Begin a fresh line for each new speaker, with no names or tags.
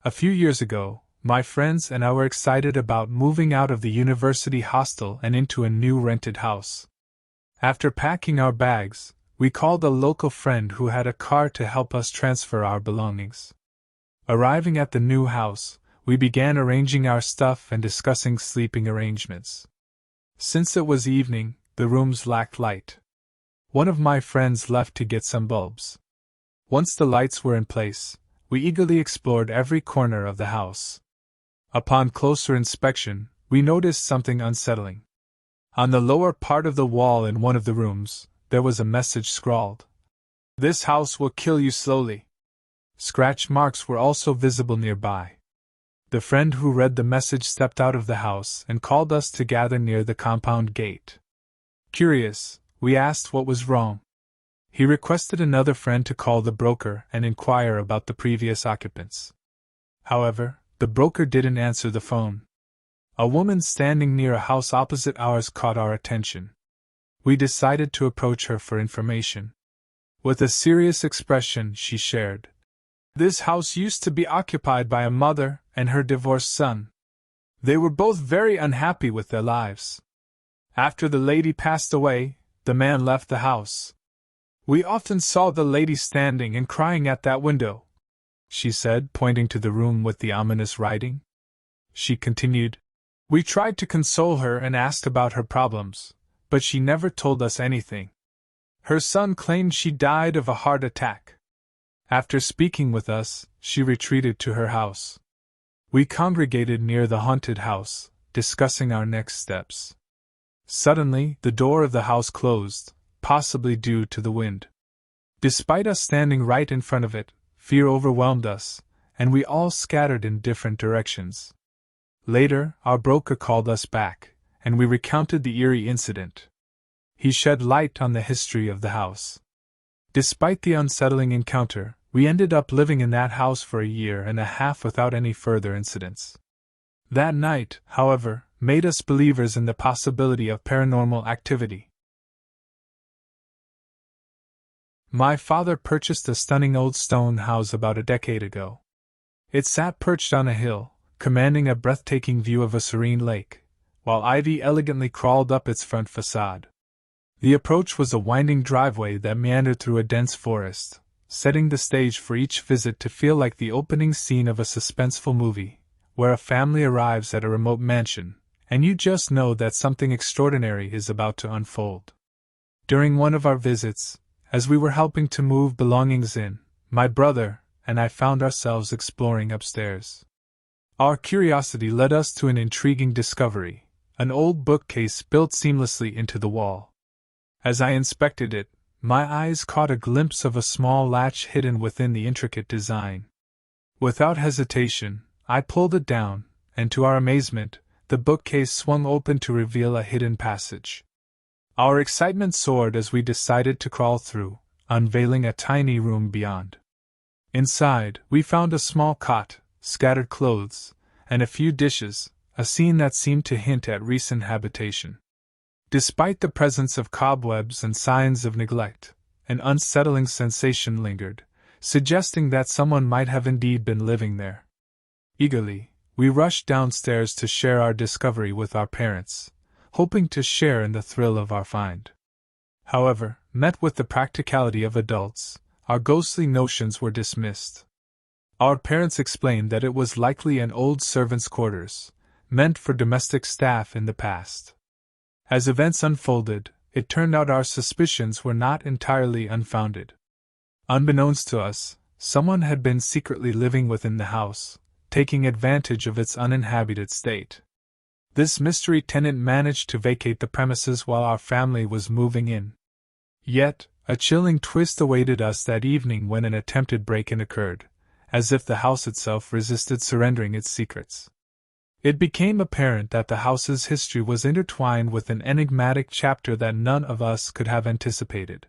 A few years ago, my friends and I were excited about moving out of the university hostel and into a new rented house. After packing our bags, we called a local friend who had a car to help us transfer our belongings. Arriving at the new house, we began arranging our stuff and discussing sleeping arrangements. Since it was evening, the rooms lacked light. One of my friends left to get some bulbs. Once the lights were in place, we eagerly explored every corner of the house. Upon closer inspection, we noticed something unsettling. On the lower part of the wall in one of the rooms, there was a message scrawled. "This house will kill you slowly." Scratch marks were also visible nearby. The friend who read the message stepped out of the house and called us to gather near the compound gate. Curious, we asked what was wrong. He requested another friend to call the broker and inquire about the previous occupants. However, the broker didn't answer the phone. A woman standing near a house opposite ours caught our attention. We decided to approach her for information. With a serious expression, she shared, "This house used to be occupied by a mother and her divorced son. They were both very unhappy with their lives. After the lady passed away, the man left the house. We often saw the lady standing and crying at that window," she said, pointing to the room with the ominous writing. She continued, "We tried to console her and asked about her problems, but she never told us anything. Her son claimed she died of a heart attack. After speaking with us, she retreated to her house. We congregated near the haunted house, discussing our next steps. Suddenly, the door of the house closed, possibly due to the wind. Despite us standing right in front of it, fear overwhelmed us, and we all scattered in different directions. Later, our broker called us back, and we recounted the eerie incident. He shed light on the history of the house. Despite the unsettling encounter, we ended up living in that house for a year and a half without any further incidents. That night, however, made us believers in the possibility of paranormal activity. My father purchased a stunning old stone house about a decade ago. It sat perched on a hill, commanding a breathtaking view of a serene lake, while ivy elegantly crawled up its front facade. The approach was a winding driveway that meandered through a dense forest, setting the stage for each visit to feel like the opening scene of a suspenseful movie, where a family arrives at a remote mansion, and you just know that something extraordinary is about to unfold. During one of our visits, as we were helping to move belongings in, my brother and I found ourselves exploring upstairs. Our curiosity led us to an intriguing discovery, an old bookcase built seamlessly into the wall. As I inspected it, my eyes caught a glimpse of a small latch hidden within the intricate design. Without hesitation, I pulled it down, and to our amazement, the bookcase swung open to reveal a hidden passage. Our excitement soared as we decided to crawl through, unveiling a tiny room beyond. Inside, we found a small cot, scattered clothes, and a few dishes, a scene that seemed to hint at recent habitation. Despite the presence of cobwebs and signs of neglect, an unsettling sensation lingered, suggesting that someone might have indeed been living there. Eagerly, we rushed downstairs to share our discovery with our parents, hoping to share in the thrill of our find. However, met with the practicality of adults, our ghostly notions were dismissed. Our parents explained that it was likely an old servants' quarters, meant for domestic staff in the past. As events unfolded, it turned out our suspicions were not entirely unfounded. Unbeknownst to us, someone had been secretly living within the house, taking advantage of its uninhabited state. This mystery tenant managed to vacate the premises while our family was moving in. Yet, a chilling twist awaited us that evening when an attempted break-in occurred, as if the house itself resisted surrendering its secrets. It became apparent that the house's history was intertwined with an enigmatic chapter that none of us could have anticipated.